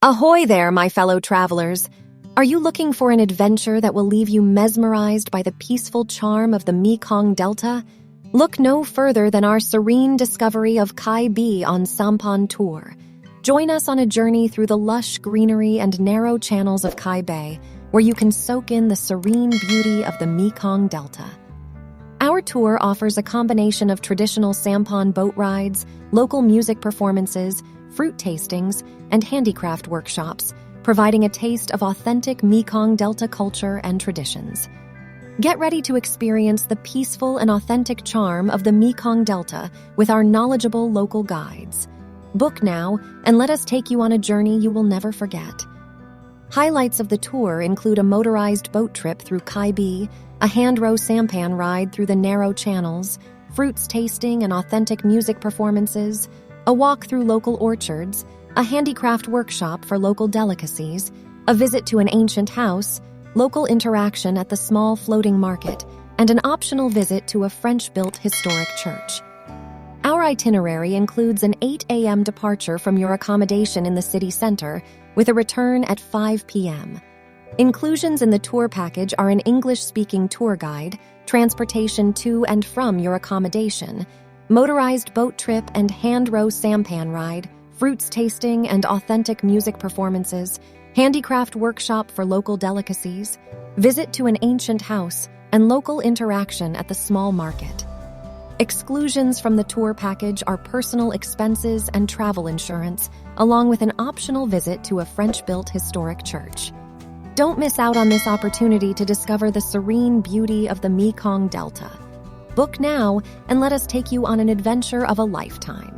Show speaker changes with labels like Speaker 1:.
Speaker 1: Ahoy there, my fellow travelers! Are you looking for an adventure that will leave you mesmerized by the peaceful charm of the Mekong Delta? Look no further than our serene discovery of Cai Be on Sampan Tour. Join us on a journey through the lush greenery and narrow channels of Cai Be, where you can soak in the serene beauty of the Mekong Delta. Our tour offers a combination of traditional sampan boat rides, local music performances, fruit tastings, and handicraft workshops, providing a taste of authentic Mekong Delta culture and traditions. Get ready to experience the peaceful and authentic charm of the Mekong Delta with our knowledgeable local guides. Book now and let us take you on a journey you will never forget. Highlights of the tour include a motorized boat trip through Cai Be, a hand-row sampan ride through the narrow channels, fruits tasting and authentic music performances, a walk through local orchards, a handicraft workshop for local delicacies, a visit to an ancient house, local interaction at the small floating market, and an optional visit to a French-built historic church. Our itinerary includes an 8 a.m. departure from your accommodation in the city center with a return at 5 p.m. Inclusions in the tour package are an English-speaking tour guide, transportation to and from your accommodation, motorized boat trip and hand-row sampan ride, fruits tasting and authentic music performances, handicraft workshop for local delicacies, visit to an ancient house, and local interaction at the small market. Exclusions from the tour package are personal expenses and travel insurance, along with an optional visit to a French-built historic church. Don't miss out on this opportunity to discover the serene beauty of the Mekong Delta. Book now and let us take you on an adventure of a lifetime.